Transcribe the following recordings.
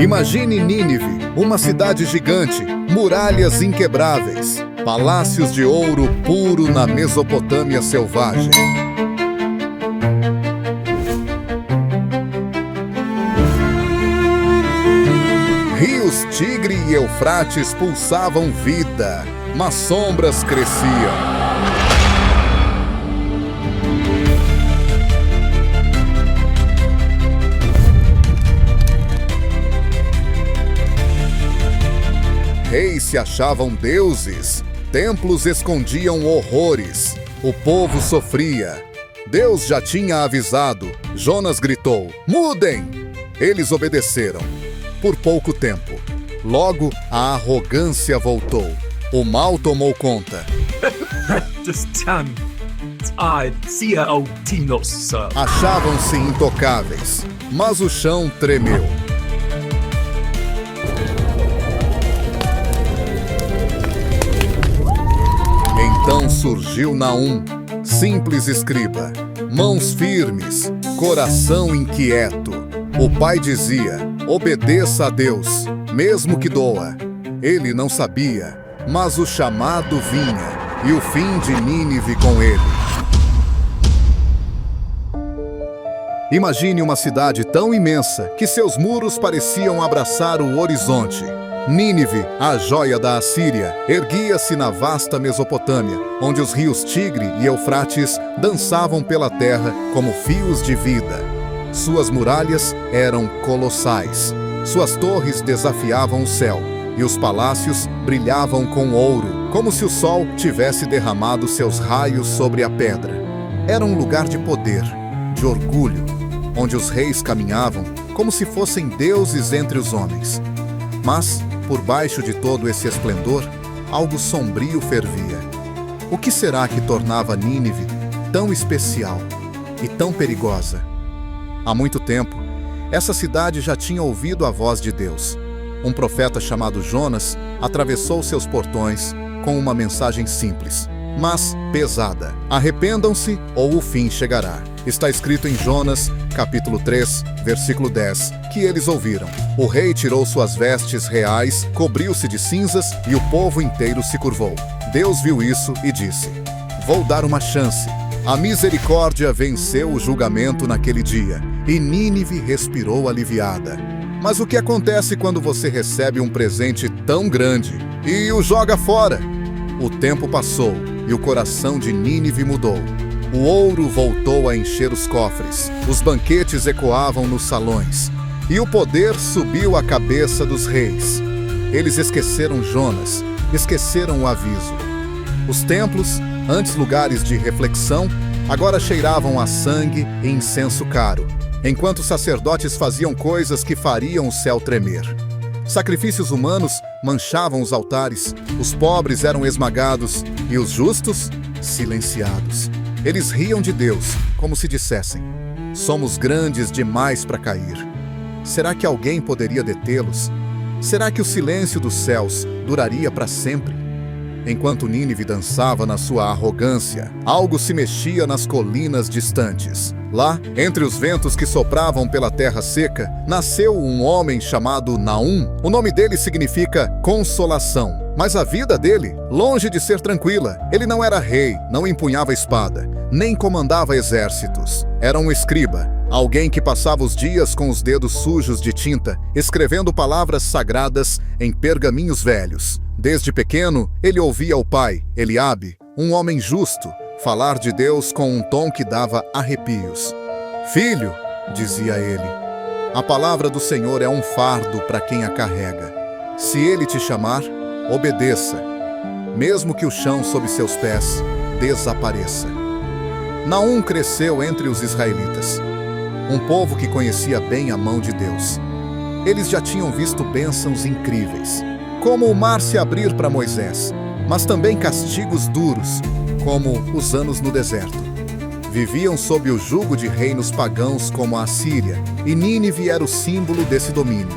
Imagine Nínive, uma cidade gigante, muralhas inquebráveis, palácios de ouro puro na Mesopotâmia selvagem. Rios Tigre e Eufrates pulsavam vida, mas sombras cresciam. Reis se achavam deuses, templos escondiam horrores, o povo sofria. Deus já tinha avisado, Jonas gritou: "Mudem!" Eles obedeceram. Por pouco tempo. Logo, a arrogância voltou. O mal tomou conta. Achavam-se intocáveis, mas o chão tremeu. Então surgiu Naum, simples escriba, mãos firmes, coração inquieto. O pai dizia: obedeça a Deus, mesmo que doa. Ele não sabia, mas o chamado vinha, e o fim de Nínive com ele. Imagine uma cidade tão imensa que seus muros pareciam abraçar o horizonte. Nínive, a joia da Assíria, erguia-se na vasta Mesopotâmia, onde os rios Tigre e Eufrates dançavam pela terra como fios de vida. Suas muralhas eram colossais, suas torres desafiavam o céu, e os palácios brilhavam com ouro, como se o sol tivesse derramado seus raios sobre a pedra. Era um lugar de poder, de orgulho, onde os reis caminhavam como se fossem deuses entre os homens. Mas, por baixo de todo esse esplendor, algo sombrio fervia. O que será que tornava Nínive tão especial e tão perigosa? Há muito tempo, essa cidade já tinha ouvido a voz de Deus. Um profeta chamado Jonas atravessou seus portões com uma mensagem simples, mas pesada: arrependam-se ou o fim chegará. Está escrito em Jonas, capítulo 3, versículo 10, que eles ouviram. O rei tirou suas vestes reais, cobriu-se de cinzas e o povo inteiro se curvou. Deus viu isso e disse: vou dar uma chance. A misericórdia venceu o julgamento naquele dia, e Nínive respirou aliviada. Mas o que acontece quando você recebe um presente tão grande e o joga fora? O tempo passou e o coração de Nínive mudou. O ouro voltou a encher os cofres, os banquetes ecoavam nos salões, e o poder subiu à cabeça dos reis. Eles esqueceram Jonas, esqueceram o aviso. Os templos, antes lugares de reflexão, agora cheiravam a sangue e incenso caro, enquanto os sacerdotes faziam coisas que fariam o céu tremer. Sacrifícios humanos manchavam os altares, os pobres eram esmagados e os justos silenciados. Eles riam de Deus, como se dissessem: somos grandes demais para cair. Será que alguém poderia detê-los? Será que o silêncio dos céus duraria para sempre? Enquanto Nínive dançava na sua arrogância, algo se mexia nas colinas distantes. Lá, entre os ventos que sopravam pela terra seca, nasceu um homem chamado Naum. O nome dele significa consolação. Mas a vida dele, longe de ser tranquila, ele não era rei, não empunhava espada, nem comandava exércitos. Era um escriba, alguém que passava os dias com os dedos sujos de tinta, escrevendo palavras sagradas em pergaminhos velhos. Desde pequeno, ele ouvia o pai, Eliabe, um homem justo, falar de Deus com um tom que dava arrepios. "Filho", dizia ele, "a palavra do Senhor é um fardo para quem a carrega. Se ele te chamar, obedeça, mesmo que o chão sob seus pés desapareça." Naum cresceu entre os israelitas, um povo que conhecia bem a mão de Deus. Eles já tinham visto bênçãos incríveis, como o mar se abrir para Moisés, mas também castigos duros, como os anos no deserto. Viviam sob o jugo de reinos pagãos como a Assíria, e Nínive era o símbolo desse domínio.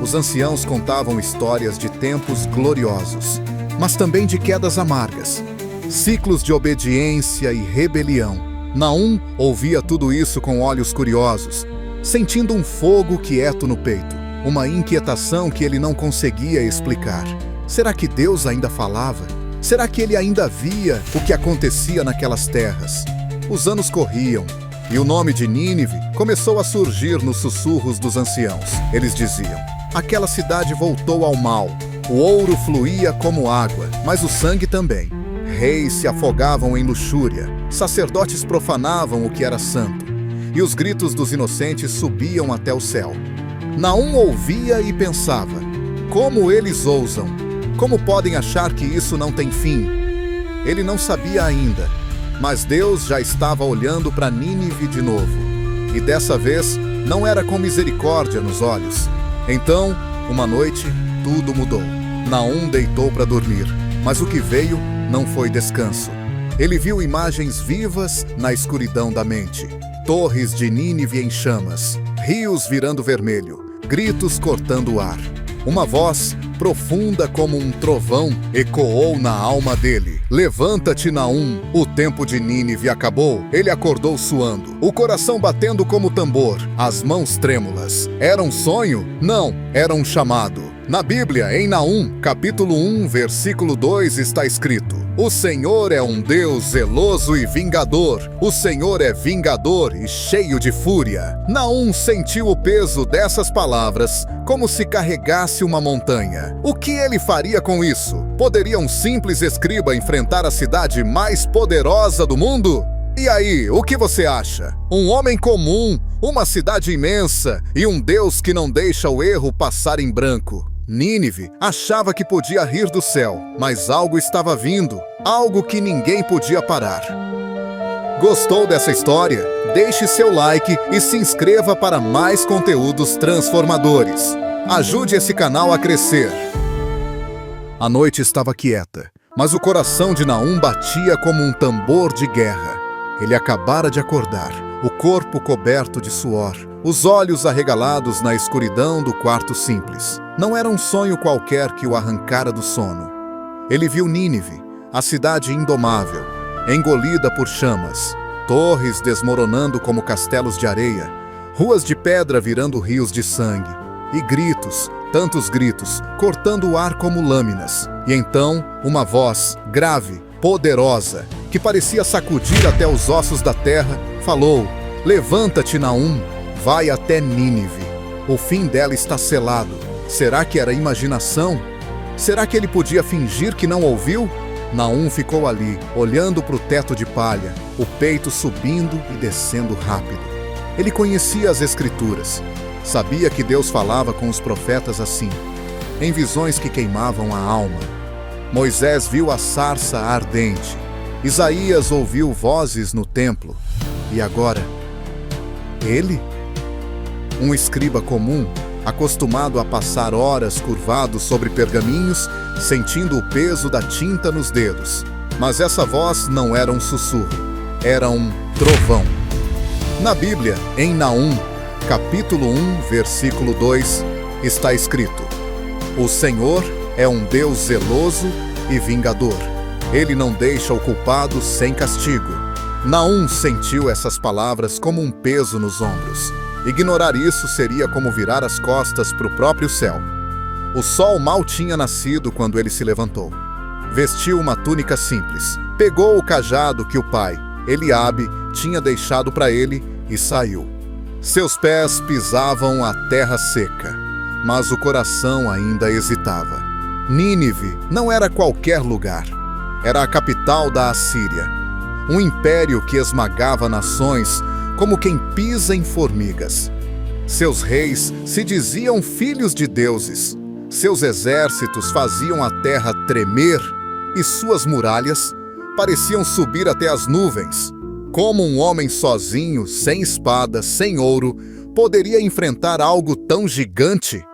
Os anciãos contavam histórias de tempos gloriosos, mas também de quedas amargas, ciclos de obediência e rebelião. Naum ouvia tudo isso com olhos curiosos, sentindo um fogo quieto no peito. uma inquietação que ele não conseguia explicar. Será que Deus ainda falava? Será que ele ainda via o que acontecia naquelas terras? Os anos corriam, e o nome de Nínive começou a surgir nos sussurros dos anciãos. Eles diziam: aquela cidade voltou ao mal. O ouro fluía como água, mas o sangue também. Reis se afogavam em luxúria, sacerdotes profanavam o que era santo, e os gritos dos inocentes subiam até o céu. Naum ouvia e pensava: como eles ousam? Como podem achar que isso não tem fim? Ele não sabia ainda, mas Deus já estava olhando para Nínive de novo. E dessa vez, não era com misericórdia nos olhos. Então, uma noite, tudo mudou. Naum deitou para dormir, mas o que veio não foi descanso. Ele viu imagens vivas na escuridão da mente. Torres de Nínive em chamas, rios virando vermelho, gritos cortando o ar. Uma voz, profunda como um trovão, ecoou na alma dele. Levanta-te, Naum, o tempo de Nínive acabou. Ele acordou suando, o coração batendo como tambor, as mãos trêmulas. Era um sonho? Não, era um chamado. Na Bíblia, em Naum, capítulo 1, versículo 2, está escrito: o Senhor é um Deus zeloso e vingador. O Senhor é vingador e cheio de fúria. Naum sentiu o peso dessas palavras como se carregasse uma montanha. O que ele faria com isso? Poderia um simples escriba enfrentar a cidade mais poderosa do mundo? E aí, o que você acha? Um homem comum, uma cidade imensa e um Deus que não deixa o erro passar em branco. Nínive achava que podia rir do céu, mas algo estava vindo, algo que ninguém podia parar. Gostou dessa história? Deixe seu like e se inscreva para mais conteúdos transformadores. Ajude esse canal a crescer. A noite estava quieta, mas o coração de Naum batia como um tambor de guerra. Ele acabara de acordar, o corpo coberto de suor, os olhos arregalados na escuridão do quarto simples. Não era um sonho qualquer que o arrancara do sono. Ele viu Nínive, a cidade indomável, engolida por chamas, torres desmoronando como castelos de areia, ruas de pedra virando rios de sangue, e gritos, tantos gritos, cortando o ar como lâminas. E então, uma voz, grave, poderosa, que parecia sacudir até os ossos da terra, falou: levanta-te, Naum, vai até Nínive. O fim dela está selado. Será que era imaginação? Será que ele podia fingir que não ouviu? Naum ficou ali, olhando para o teto de palha, o peito subindo e descendo rápido. Ele conhecia as Escrituras. Sabia que Deus falava com os profetas assim, em visões que queimavam a alma. Moisés viu a sarça ardente. Isaías ouviu vozes no templo. E agora? Ele? Um escriba comum, acostumado a passar horas curvado sobre pergaminhos, sentindo o peso da tinta nos dedos. Mas essa voz não era um sussurro, era um trovão. Na Bíblia, em Naum, capítulo 1, versículo 2, está escrito: o Senhor é um Deus zeloso e vingador. Ele não deixa o culpado sem castigo. Naum sentiu essas palavras como um peso nos ombros. Ignorar isso seria como virar as costas para o próprio céu. O sol mal tinha nascido quando ele se levantou. Vestiu uma túnica simples, pegou o cajado que o pai, Eliabe, tinha deixado para ele e saiu. Seus pés pisavam a terra seca, mas o coração ainda hesitava. Nínive não era qualquer lugar. Era a capital da Assíria, um império que esmagava nações como quem pisa em formigas. Seus reis se diziam filhos de deuses. Seus exércitos faziam a terra tremer e suas muralhas pareciam subir até as nuvens. Como um homem sozinho, sem espada, sem ouro, poderia enfrentar algo tão gigante?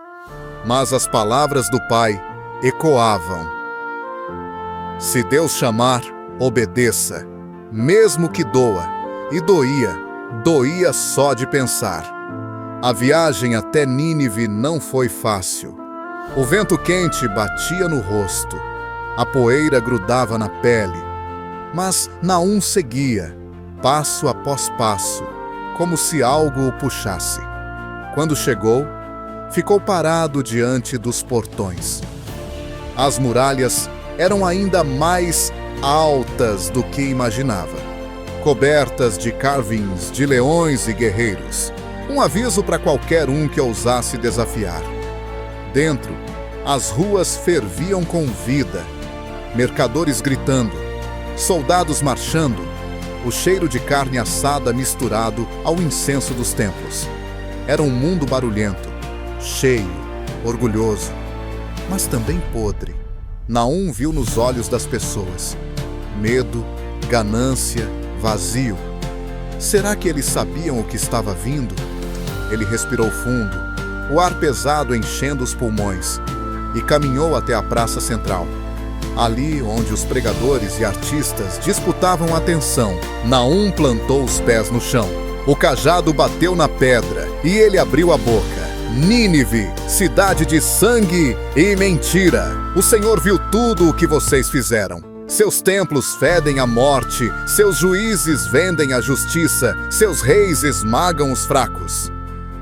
Mas as palavras do pai ecoavam. Se Deus chamar, obedeça, mesmo que doa. E doía só de pensar. A viagem até Nínive não foi fácil. O vento quente batia no rosto. A poeira grudava na pele. Mas Naum seguia, passo após passo, como se algo o puxasse. Quando chegou, ficou parado diante dos portões. As muralhas eram ainda mais altas do que imaginava, cobertas de carvings de leões e guerreiros, um aviso para qualquer um que ousasse desafiar. Dentro, as ruas ferviam com vida, mercadores gritando, soldados marchando, o cheiro de carne assada misturado ao incenso dos templos. Era um mundo barulhento, cheio, orgulhoso, mas também podre. Naum viu nos olhos das pessoas medo, ganância, vazio. Será que eles sabiam o que estava vindo? Ele respirou fundo, o ar pesado enchendo os pulmões, e caminhou até a praça central. Ali, onde os pregadores e artistas disputavam a atenção, Naum plantou os pés no chão. O cajado bateu na pedra e ele abriu a boca. Nínive, cidade de sangue e mentira. O Senhor viu tudo o que vocês fizeram. Seus templos fedem a morte, seus juízes vendem a justiça, seus reis esmagam os fracos.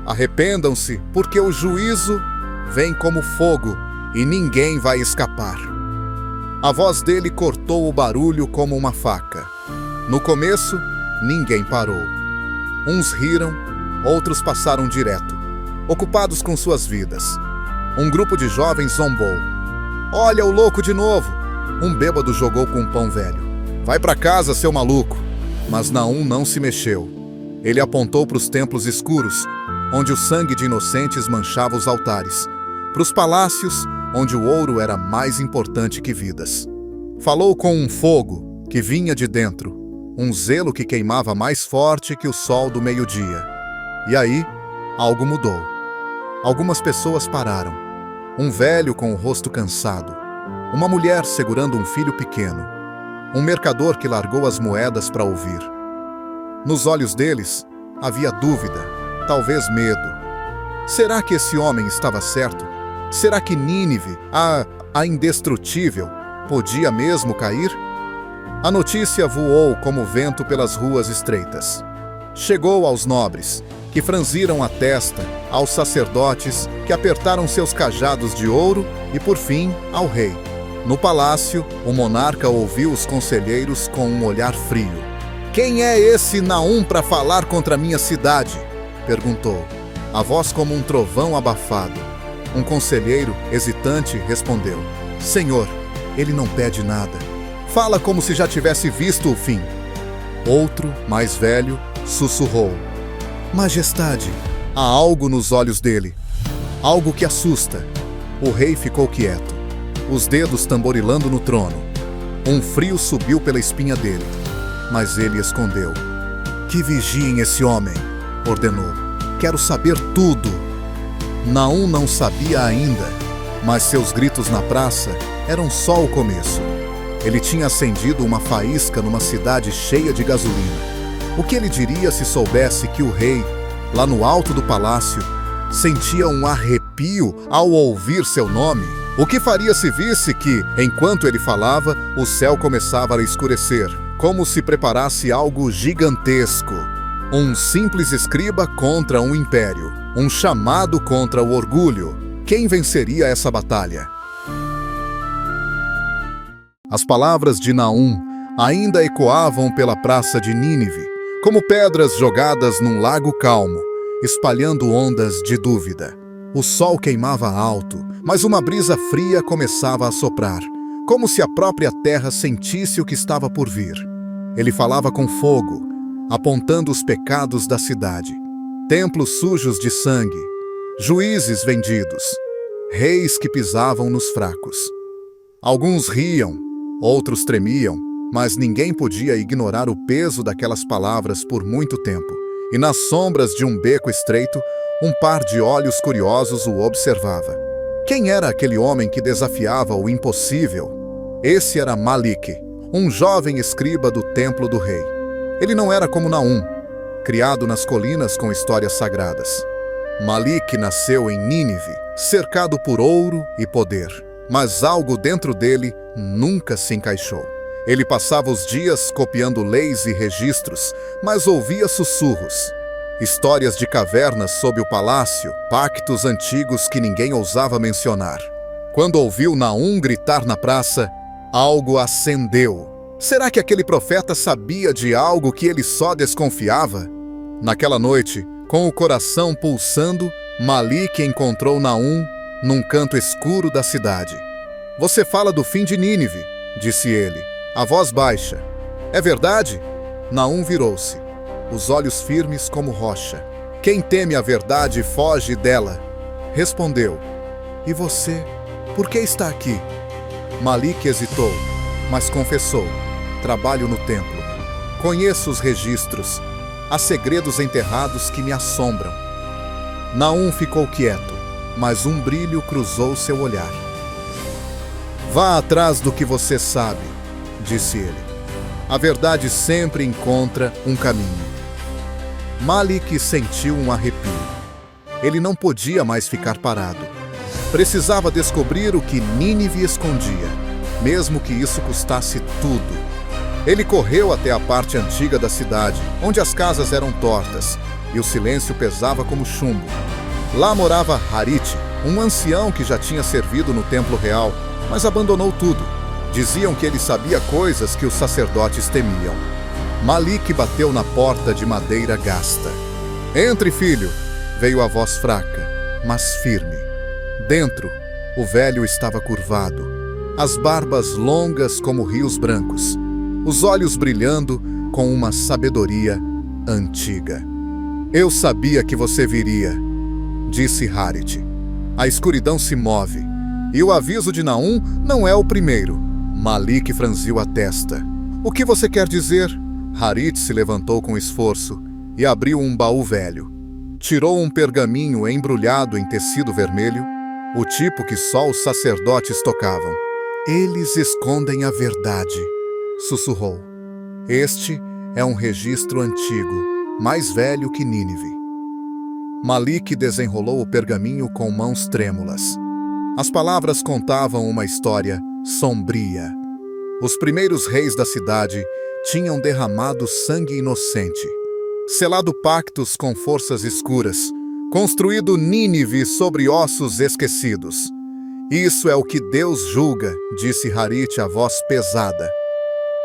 Arrependam-se, porque o juízo vem como fogo e ninguém vai escapar. A voz dele cortou o barulho como uma faca. No começo, ninguém parou. Uns riram, outros passaram direto, ocupados com suas vidas. Um grupo de jovens zombou. "Olha o louco de novo!" Um bêbado jogou com um pão velho. "Vai para casa, seu maluco!" Mas Naum não se mexeu. Ele apontou para os templos escuros, onde o sangue de inocentes manchava os altares, para os palácios, onde o ouro era mais importante que vidas. Falou com um fogo que vinha de dentro, um zelo que queimava mais forte que o sol do meio-dia. E aí, algo mudou. Algumas pessoas pararam. Um velho com o rosto cansado, uma mulher segurando um filho pequeno, um mercador que largou as moedas para ouvir. Nos olhos deles havia dúvida, talvez medo. Será que esse homem estava certo? Será que Nínive, a indestrutível, podia mesmo cair? A notícia voou como vento pelas ruas estreitas. Chegou aos nobres, que franziram a testa, aos sacerdotes, que apertaram seus cajados de ouro, e, por fim, ao rei. No palácio, o monarca ouviu os conselheiros com um olhar frio. "Quem é esse Naum para falar contra minha cidade?" perguntou, a voz como um trovão abafado. Um conselheiro, hesitante, respondeu: "Senhor, ele não pede nada. Fala como se já tivesse visto o fim." Outro, mais velho, sussurrou: "Majestade." Há algo nos olhos dele, algo que assusta. O rei ficou quieto, os dedos tamborilando no trono. Um frio subiu pela espinha dele, mas ele escondeu. "Que vigiem esse homem", ordenou. "Quero saber tudo." Naum não sabia ainda, mas seus gritos na praça eram só o começo. Ele tinha acendido uma faísca numa cidade cheia de gasolina. O que ele diria se soubesse que o rei, lá no alto do palácio, sentia um arrepio ao ouvir seu nome? O que faria se visse que, enquanto ele falava, o céu começava a escurecer, como se preparasse algo gigantesco? Um simples escriba contra um império, um chamado contra o orgulho. Quem venceria essa batalha? As palavras de Naum ainda ecoavam pela praça de Nínive, como pedras jogadas num lago calmo, espalhando ondas de dúvida. O sol queimava alto, mas uma brisa fria começava a soprar, como se a própria terra sentisse o que estava por vir. Ele falava com fogo, apontando os pecados da cidade. Templos sujos de sangue, juízes vendidos, reis que pisavam nos fracos. Alguns riam, outros tremiam, mas ninguém podia ignorar o peso daquelas palavras por muito tempo. E nas sombras de um beco estreito, um par de olhos curiosos o observava. Quem era aquele homem que desafiava o impossível? Esse era Malik, um jovem escriba do templo do rei. Ele não era como Naum, criado nas colinas com histórias sagradas. Malik nasceu em Nínive, cercado por ouro e poder, mas algo dentro dele nunca se encaixou. Ele passava os dias copiando leis e registros, mas ouvia sussurros. Histórias de cavernas sob o palácio, pactos antigos que ninguém ousava mencionar. Quando ouviu Naum gritar na praça, algo acendeu. Será que aquele profeta sabia de algo que ele só desconfiava? Naquela noite, com o coração pulsando, Malik encontrou Naum num canto escuro da cidade. Você fala do fim de Nínive, disse ele, a voz baixa. É verdade? Naum virou-se, os olhos firmes como rocha. Quem teme a verdade foge dela. Respondeu. E você, por que está aqui? Malik hesitou, mas confessou. Trabalho no templo. Conheço os registros. Há segredos enterrados que me assombram. Naum ficou quieto, mas um brilho cruzou seu olhar. Vá atrás do que você sabe, disse ele. A verdade sempre encontra um caminho. Malik sentiu um arrepio. Ele não podia mais ficar parado. Precisava descobrir o que Nínive escondia, mesmo que isso custasse tudo. Ele correu até a parte antiga da cidade, onde as casas eram tortas e o silêncio pesava como chumbo. Lá morava Harit, um ancião que já tinha servido no templo real, mas abandonou tudo. Diziam que ele sabia coisas que os sacerdotes temiam. Malik bateu na porta de madeira gasta. Entre, filho, veio a voz fraca, mas firme. Dentro, o velho estava curvado, as barbas longas como rios brancos, os olhos brilhando com uma sabedoria antiga. Eu sabia que você viria, disse Harit. A escuridão se move, e o aviso de Naum não é o primeiro. Malik franziu a testa. O que você quer dizer? Harit se levantou com esforço e abriu um baú velho. Tirou um pergaminho embrulhado em tecido vermelho, o tipo que só os sacerdotes tocavam. Eles escondem a verdade, sussurrou. Este é um registro antigo, mais velho que Nínive. Malik desenrolou o pergaminho com mãos trêmulas. As palavras contavam uma história sombria. Os primeiros reis da cidade tinham derramado sangue inocente, selado pactos com forças escuras, construído Nínive sobre ossos esquecidos. Isso é o que Deus julga, disse Harit, a voz pesada.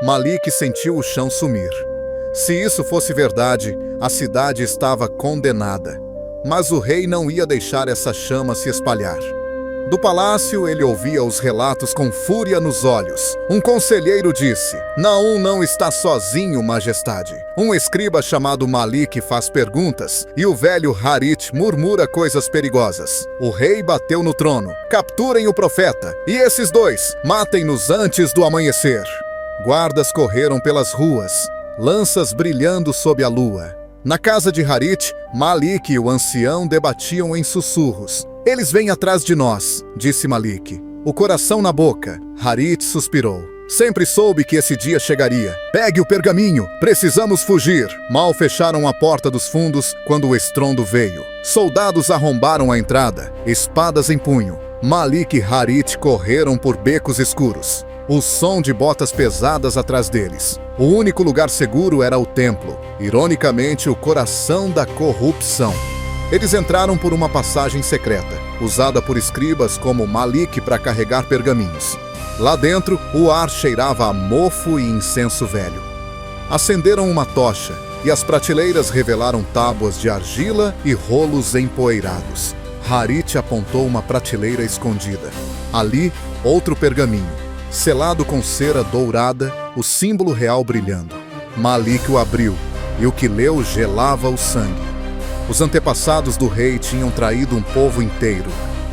Malik sentiu o chão sumir. Se isso fosse verdade, a cidade estava condenada. Mas o rei não ia deixar essa chama se espalhar. Do palácio, ele ouvia os relatos com fúria nos olhos. Um conselheiro disse, Naum não está sozinho, majestade. Um escriba chamado Malik faz perguntas e o velho Harit murmura coisas perigosas. O rei bateu no trono. Capturem o profeta. E esses dois, matem-nos antes do amanhecer. Guardas correram pelas ruas, lanças brilhando sob a lua. Na casa de Harit, Malik e o ancião debatiam em sussurros. Eles vêm atrás de nós, disse Malik. O coração na boca. Harit suspirou. Sempre soube que esse dia chegaria. Pegue o pergaminho, precisamos fugir. Mal fecharam a porta dos fundos quando o estrondo veio. Soldados arrombaram a entrada, espadas em punho. Malik e Harit correram por becos escuros. O som de botas pesadas atrás deles. O único lugar seguro era o templo, ironicamente o coração da corrupção. Eles entraram por uma passagem secreta, usada por escribas como Malik para carregar pergaminhos. Lá dentro, o ar cheirava a mofo e incenso velho. Acenderam uma tocha e as prateleiras revelaram tábuas de argila e rolos empoeirados. Harit apontou uma prateleira escondida. Ali, outro pergaminho, selado com cera dourada, o símbolo real brilhando. Malik o abriu, e o que leu gelava o sangue. Os antepassados do rei tinham traído um povo inteiro,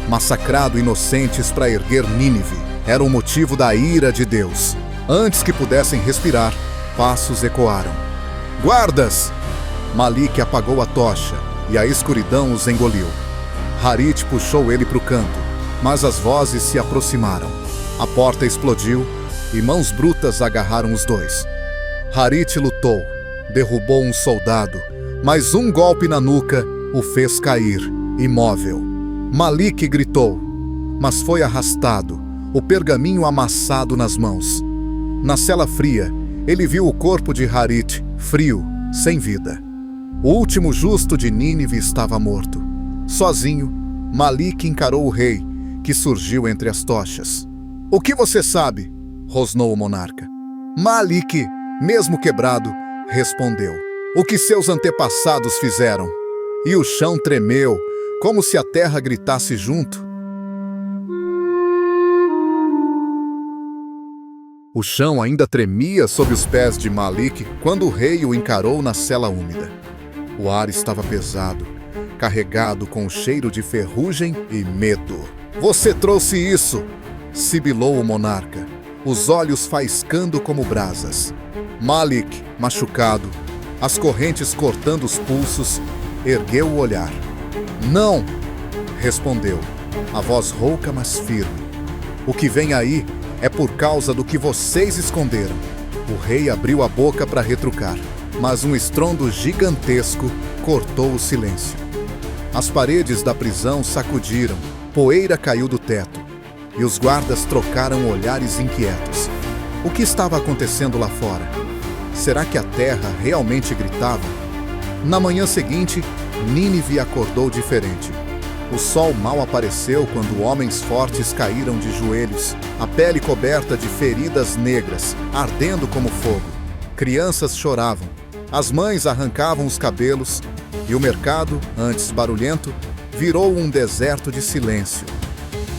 massacrado inocentes para erguer Nínive. Era o motivo da ira de Deus. Antes que pudessem respirar, passos ecoaram. Guardas! Malik apagou a tocha, e a escuridão os engoliu. Harit puxou ele para o canto, mas as vozes se aproximaram. A porta explodiu e mãos brutas agarraram os dois. Harit lutou, derrubou um soldado, mas um golpe na nuca o fez cair, imóvel. Malik gritou, mas foi arrastado, o pergaminho amassado nas mãos. Na cela fria, ele viu o corpo de Harit, frio, sem vida. O último justo de Nínive estava morto. Sozinho, Malik encarou o rei, que surgiu entre as tochas. "O que você sabe?" rosnou o monarca. Malik, mesmo quebrado, respondeu: "O que seus antepassados fizeram." E o chão tremeu, como se a terra gritasse junto. O chão ainda tremia sob os pés de Malik quando o rei o encarou na cela úmida. O ar estava pesado, carregado com o cheiro de ferrugem e medo. "Você trouxe isso!" sibilou o monarca, os olhos faiscando como brasas. Malik, machucado, as correntes cortando os pulsos, ergueu o olhar. "Não!" respondeu, a voz rouca mas firme. "O que vem aí é por causa do que vocês esconderam." O rei abriu a boca para retrucar, mas um estrondo gigantesco cortou o silêncio. As paredes da prisão sacudiram, poeira caiu do teto, e os guardas trocaram olhares inquietos. O que estava acontecendo lá fora? Será que a terra realmente gritava? Na manhã seguinte, Nínive acordou diferente. O sol mal apareceu quando homens fortes caíram de joelhos, a pele coberta de feridas negras, ardendo como fogo. Crianças choravam, as mães arrancavam os cabelos, e o mercado, antes barulhento, virou um deserto de silêncio.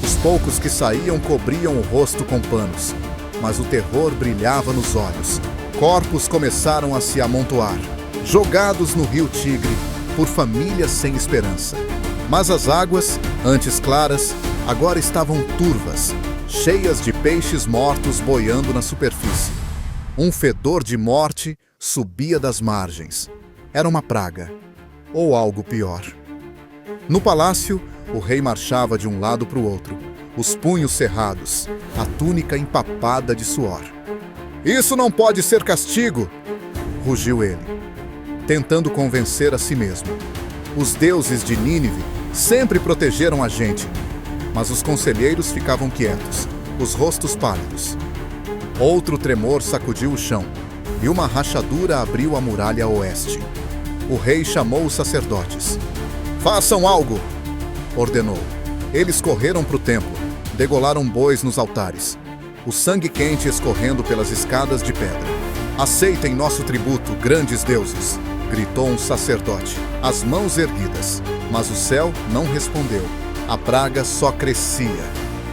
Os poucos que saíam cobriam o rosto com panos, mas o terror brilhava nos olhos. Corpos começaram a se amontoar, jogados no rio Tigre por famílias sem esperança. Mas as águas, antes claras, agora estavam turvas, cheias de peixes mortos boiando na superfície. Um fedor de morte subia das margens. Era uma praga, ou algo pior. No palácio, o rei marchava de um lado para o outro, os punhos cerrados, a túnica empapada de suor. "Isso não pode ser castigo!" rugiu ele, tentando convencer a si mesmo. Os deuses de Nínive sempre protegeram a gente, mas os conselheiros ficavam quietos, os rostos pálidos. Outro tremor sacudiu o chão, e uma rachadura abriu a muralha a oeste. O rei chamou os sacerdotes. "Façam algo!" ordenou. Eles correram para o templo, degolaram bois nos altares, o sangue quente escorrendo pelas escadas de pedra. "Aceitem nosso tributo, grandes deuses!" gritou um sacerdote, as mãos erguidas. Mas o céu não respondeu. A praga só crescia.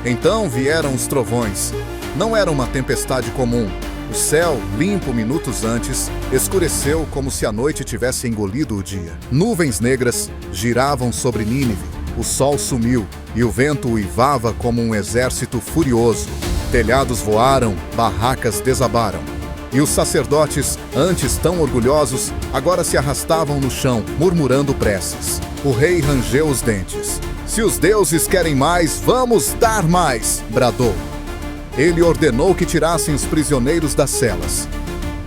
Então vieram os trovões. Não era uma tempestade comum. O céu, limpo minutos antes, escureceu como se a noite tivesse engolido o dia. Nuvens negras giravam sobre Nínive. O sol sumiu e o vento uivava como um exército furioso. Telhados voaram, barracas desabaram. E os sacerdotes, antes tão orgulhosos, agora se arrastavam no chão, murmurando preces. O rei rangeu os dentes. "Se os deuses querem mais, vamos dar mais!" bradou. Ele ordenou que tirassem os prisioneiros das celas.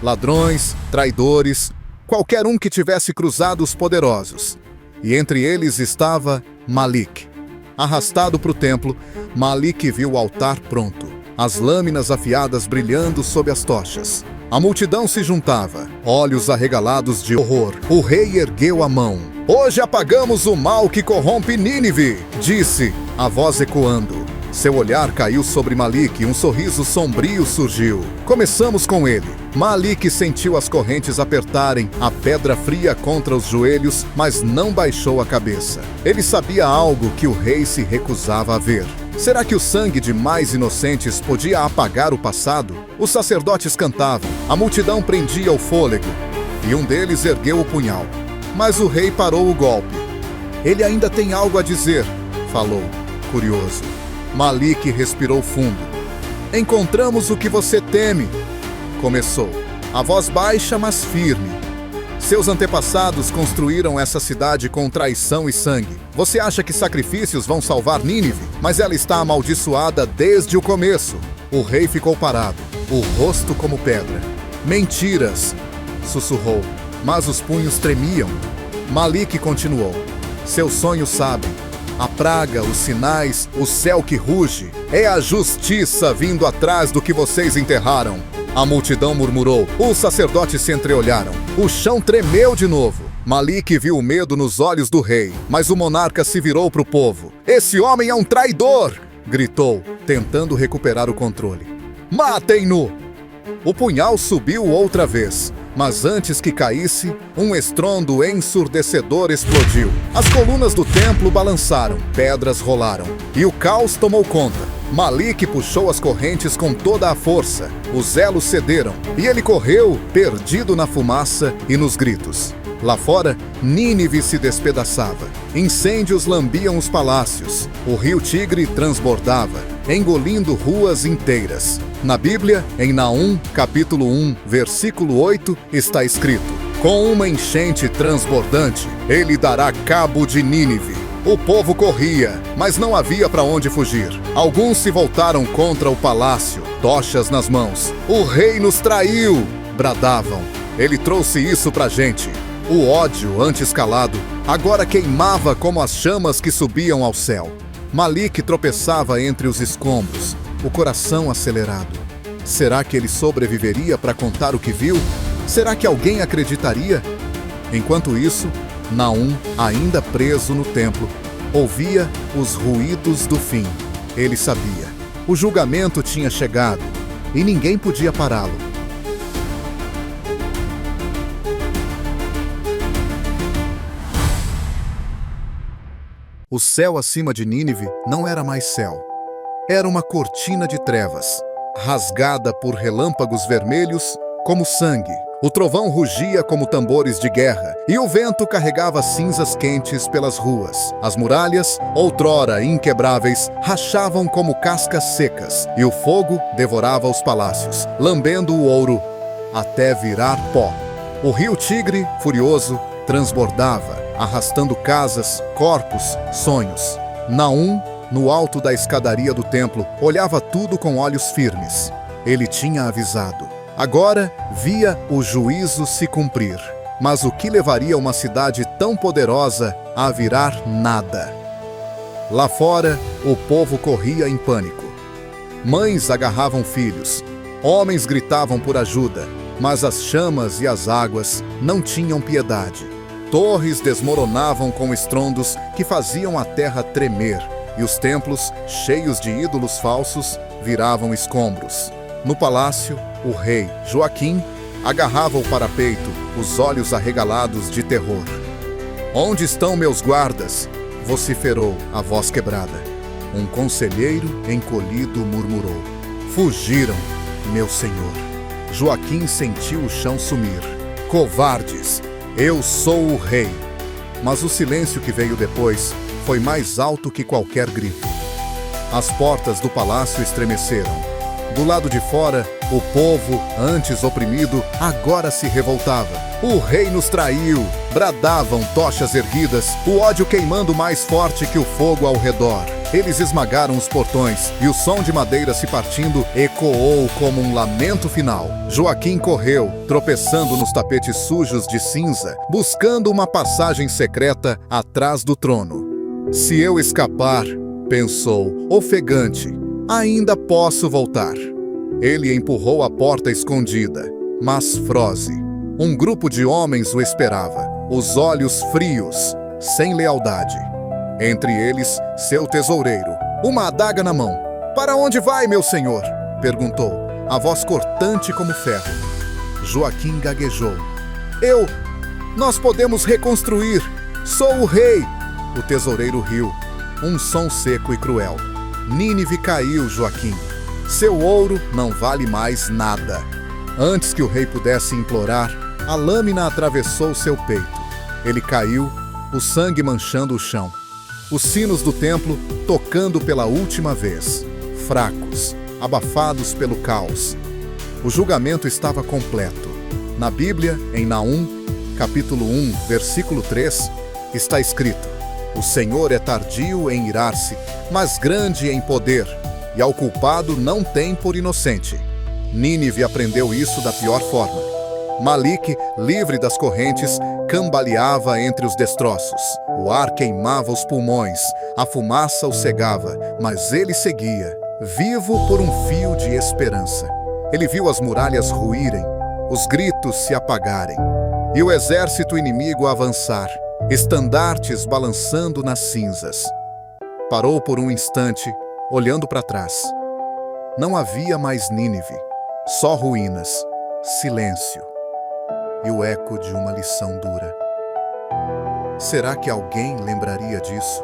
Ladrões, traidores, qualquer um que tivesse cruzado os poderosos. E entre eles estava Malik. Arrastado para o templo, Malik viu o altar pronto, as lâminas afiadas brilhando sob as tochas. A multidão se juntava, olhos arregalados de horror. O rei ergueu a mão. "Hoje apagamos o mal que corrompe Nínive!" disse, a voz ecoando. Seu olhar caiu sobre Malik e um sorriso sombrio surgiu. "Começamos com ele." Malik sentiu as correntes apertarem, a pedra fria contra os joelhos, mas não baixou a cabeça. Ele sabia algo que o rei se recusava a ver. Será que o sangue de mais inocentes podia apagar o passado? Os sacerdotes cantavam, a multidão prendia o fôlego, e um deles ergueu o punhal. Mas o rei parou o golpe. "Ele ainda tem algo a dizer", falou, curioso. Malik respirou fundo. "Encontramos o que você teme", começou, a voz baixa mas firme. "Seus antepassados construíram essa cidade com traição e sangue. Você acha que sacrifícios vão salvar Nínive? Mas ela está amaldiçoada desde o começo." O rei ficou parado, o rosto como pedra. "Mentiras", sussurrou, mas os punhos tremiam. Malik continuou. "Seus sonhos sabem. A praga, os sinais, o céu que ruge. É a justiça vindo atrás do que vocês enterraram." A multidão murmurou. Os sacerdotes se entreolharam. O chão tremeu de novo. Malik viu o medo nos olhos do rei, mas o monarca se virou para o povo. "Esse homem é um traidor!" gritou, tentando recuperar o controle. "Matem-no!" O punhal subiu outra vez, mas antes que caísse, um estrondo ensurdecedor explodiu. As colunas do templo balançaram, pedras rolaram, e o caos tomou conta. Malik puxou as correntes com toda a força, os elos cederam, e ele correu, perdido na fumaça e nos gritos. Lá fora, Nínive se despedaçava. Incêndios lambiam os palácios. O rio Tigre transbordava, engolindo ruas inteiras. Na Bíblia, em Naum, capítulo 1, versículo 8, está escrito: "Com uma enchente transbordante, ele dará cabo de Nínive." O povo corria, mas não havia para onde fugir. Alguns se voltaram contra o palácio, tochas nas mãos. "O rei nos traiu!" bradavam. "Ele trouxe isso pra gente." O ódio, antes calado, agora queimava como as chamas que subiam ao céu. Malik tropeçava entre os escombros, o coração acelerado. Será que ele sobreviveria para contar o que viu? Será que alguém acreditaria? Enquanto isso, Naum, ainda preso no templo, ouvia os ruídos do fim. Ele sabia. O julgamento tinha chegado e ninguém podia pará-lo. O céu acima de Nínive não era mais céu. Era uma cortina de trevas, rasgada por relâmpagos vermelhos como sangue. O trovão rugia como tambores de guerra, e o vento carregava cinzas quentes pelas ruas. As muralhas, outrora inquebráveis, rachavam como cascas secas, e o fogo devorava os palácios, lambendo o ouro até virar pó. O rio Tigre, furioso, transbordava, arrastando casas, corpos, sonhos. Naum, no alto da escadaria do templo, olhava tudo com olhos firmes. Ele tinha avisado. Agora via o juízo se cumprir. Mas o que levaria uma cidade tão poderosa a virar nada? Lá fora, o povo corria em pânico. Mães agarravam filhos. Homens gritavam por ajuda. Mas as chamas e as águas não tinham piedade. Torres desmoronavam com estrondos que faziam a terra tremer, e os templos, cheios de ídolos falsos, viravam escombros. No palácio, o rei, Joaquim, agarrava o parapeito, os olhos arregalados de terror. "Onde estão meus guardas?" vociferou a voz quebrada. Um conselheiro encolhido murmurou: "Fugiram, meu senhor." Joaquim sentiu o chão sumir. "Covardes! Eu sou o rei." Mas o silêncio que veio depois foi mais alto que qualquer grito. As portas do palácio estremeceram. Do lado de fora, o povo, antes oprimido, agora se revoltava. "O rei nos traiu!" bradavam tochas erguidas, o ódio queimando mais forte que o fogo ao redor. Eles esmagaram os portões e o som de madeira se partindo ecoou como um lamento final. Joaquim correu, tropeçando nos tapetes sujos de cinza, buscando uma passagem secreta atrás do trono. "Se eu escapar", pensou, ofegante, "ainda posso voltar." Ele empurrou a porta escondida, mas froze. Um grupo de homens o esperava, os olhos frios, sem lealdade. Entre eles, seu tesoureiro, uma adaga na mão. "Para onde vai, meu senhor?" perguntou, a voz cortante como ferro. Joaquim gaguejou. Nós podemos reconstruir. Sou o rei." O tesoureiro riu, um som seco e cruel. "Nínive caiu, Joaquim. Seu ouro não vale mais nada." Antes que o rei pudesse implorar, a lâmina atravessou seu peito. Ele caiu, o sangue manchando o chão. Os sinos do templo tocando pela última vez, fracos, abafados pelo caos. O julgamento estava completo. Na Bíblia, em Naum, capítulo 1, versículo 3, está escrito: "O Senhor é tardio em irar-se, mas grande em poder, e ao culpado não tem por inocente." Nínive aprendeu isso da pior forma. Malik, livre das correntes, cambaleava entre os destroços. O ar queimava os pulmões, a fumaça o cegava, mas ele seguia, vivo por um fio de esperança. Ele viu as muralhas ruírem, os gritos se apagarem. e o exército inimigo a avançar, estandartes balançando nas cinzas. Parou por um instante, olhando para trás. Não havia mais Nínive, só ruínas, silêncio e o eco de uma lição dura. Será que alguém lembraria disso?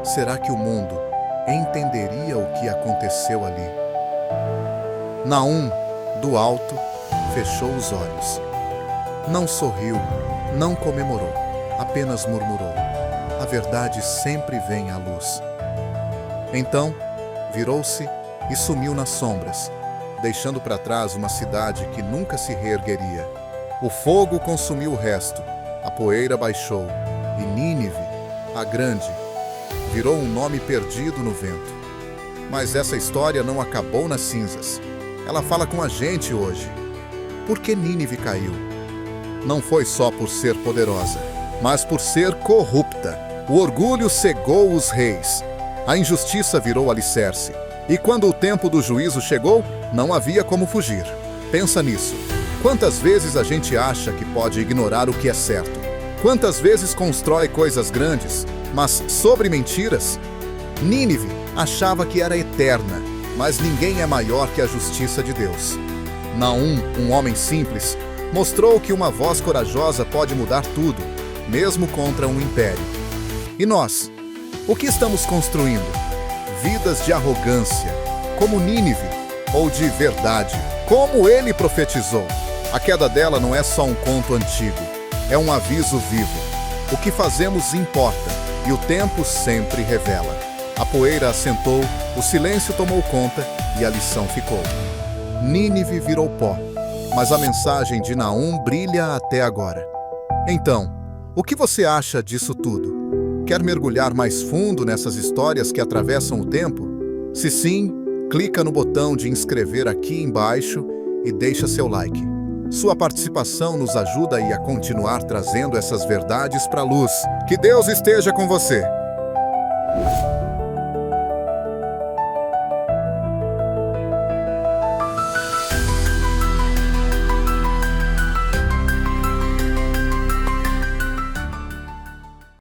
Será que o mundo entenderia o que aconteceu ali? Naum, do alto, fechou os olhos. Não sorriu, não comemorou, apenas murmurou: a verdade sempre vem à luz. Então, virou-se e sumiu nas sombras, deixando para trás uma cidade que nunca se reergueria. O fogo consumiu o resto, a poeira baixou, e Nínive, a grande, virou um nome perdido no vento. Mas essa história não acabou nas cinzas. Ela fala com a gente hoje. Por que Nínive caiu? Não foi só por ser poderosa, mas por ser corrupta. O orgulho cegou os reis. A injustiça virou alicerce. E quando o tempo do juízo chegou, não havia como fugir. Pensa nisso. Quantas vezes a gente acha que pode ignorar o que é certo? Quantas vezes constrói coisas grandes, mas sobre mentiras? Nínive achava que era eterna, mas ninguém é maior que a justiça de Deus. Naum, um homem simples, mostrou que uma voz corajosa pode mudar tudo, mesmo contra um império. E nós? O que estamos construindo? Vidas de arrogância, como Nínive, ou de verdade, como ele profetizou? A queda dela não é só um conto antigo, é um aviso vivo. O que fazemos importa, e o tempo sempre revela. A poeira assentou, o silêncio tomou conta e a lição ficou. Nínive virou pó, mas a mensagem de Naum brilha até agora. Então, o que você acha disso tudo? Quer mergulhar mais fundo nessas histórias que atravessam o tempo? Se sim, clica no botão de inscrever aqui embaixo e deixa seu like. Sua participação nos ajuda a continuar trazendo essas verdades para a luz. Que Deus esteja com você!